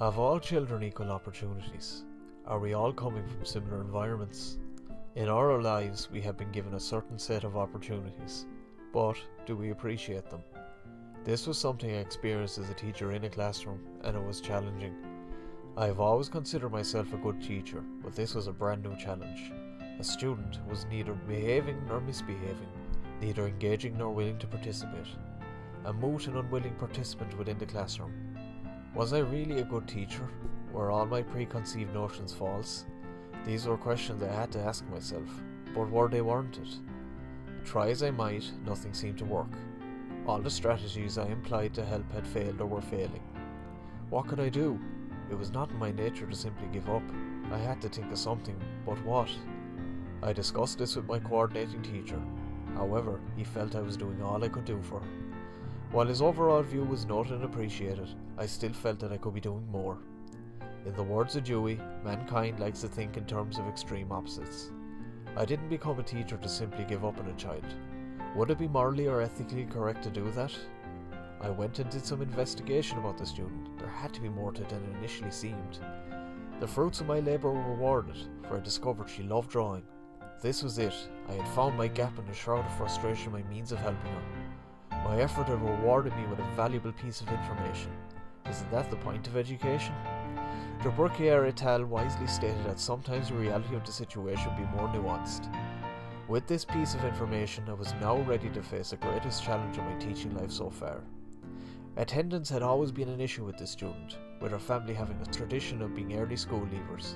Have all children equal opportunities? Are we all coming from similar environments? In our lives, we have been given a certain set of opportunities, but do we appreciate them? This was something I experienced as a teacher in a classroom, and it was challenging. I have always considered myself a good teacher, but this was a brand new challenge. A student was neither behaving nor misbehaving, neither engaging nor willing to participate. A mute and unwilling participant within the classroom. Was I really a good teacher? Were all my preconceived notions false? These were questions I had to ask myself, but were they warranted? Try as I might, nothing seemed to work. All the strategies I employed to help had failed or were failing. What could I do? It was not in my nature to simply give up. I had to think of something, but what? I discussed this with my coordinating teacher. However, he felt I was doing all I could do for her. While his overall view was noted and appreciated, I still felt that I could be doing more. In the words of Dewey, mankind likes to think in terms of extreme opposites. I didn't become a teacher to simply give up on a child. Would it be morally or ethically correct to do that? I went and did some investigation about the student. There had to be more to it than it initially seemed. The fruits of my labour were rewarded, for I discovered she loved drawing. This was it. I had found my gap in the shroud of frustration, my means of helping her. My effort had rewarded me with a valuable piece of information. Isn't that the point of education? De Bruckner et al. Wisely stated that sometimes the reality of the situation would be more nuanced. With this piece of information, I was now ready to face the greatest challenge of my teaching life so far. Attendance had always been an issue with the student, with her family having a tradition of being early school leavers.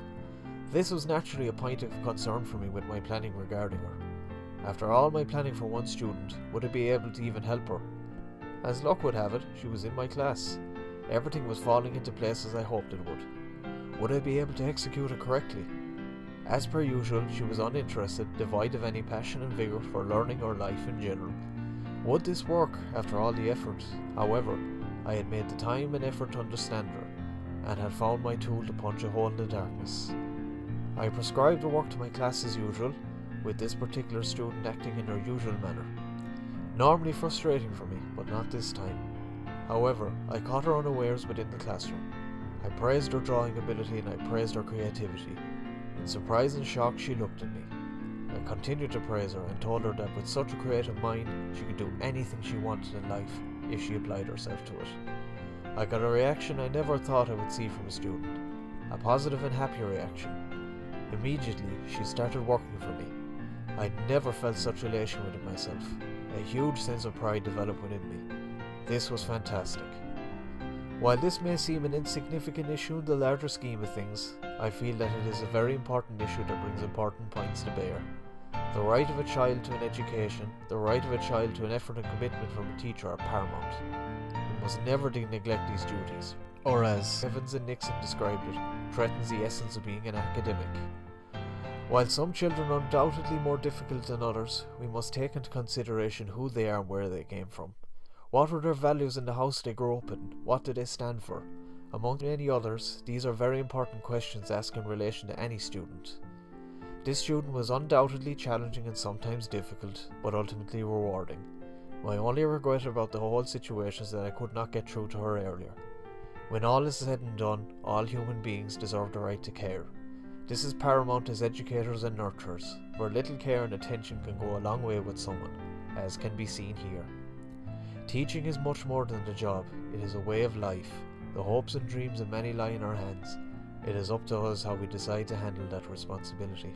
This was naturally a point of concern for me with my planning regarding her. After all my planning for one student, would I be able to even help her? As luck would have it, she was in my class. Everything was falling into place as I hoped it would. Would I be able to execute it correctly? As per usual, she was uninterested, devoid of any passion and vigour for learning or life in general. Would this work after all the effort? However, I had made the time and effort to understand her, and had found my tool to punch a hole in the darkness. I prescribed the work to my class as usual, with this particular student acting in her usual manner. Normally frustrating for me, but not this time. However, I caught her unawares within the classroom. I praised her drawing ability and I praised her creativity. In surprise and shock, she looked at me. I continued to praise her and told her that with such a creative mind, she could do anything she wanted in life if she applied herself to it. I got a reaction I never thought I would see from a student. A positive and happy reaction. Immediately, she started working for me. I'd never felt such elation within myself. A huge sense of pride developed within me. This was fantastic. While this may seem an insignificant issue in the larger scheme of things, I feel that it is a very important issue that brings important points to bear. The right of a child to an education, the right of a child to an effort and commitment from a teacher are paramount. We must never neglect these duties, or as Evans and Nixon described it, threatens the essence of being an academic. While some children are undoubtedly more difficult than others, we must take into consideration who they are and where they came from. What were their values in the house they grew up in? What did they stand for? Among many others, these are very important questions asked in relation to any student. This student was undoubtedly challenging and sometimes difficult, but ultimately rewarding. My only regret about the whole situation is that I could not get through to her earlier. When all is said and done, all human beings deserve the right to care. This is paramount as educators and nurturers, where little care and attention can go a long way with someone, as can be seen here. Teaching is much more than a job, it is a way of life. The hopes and dreams of many lie in our hands. It is up to us how we decide to handle that responsibility.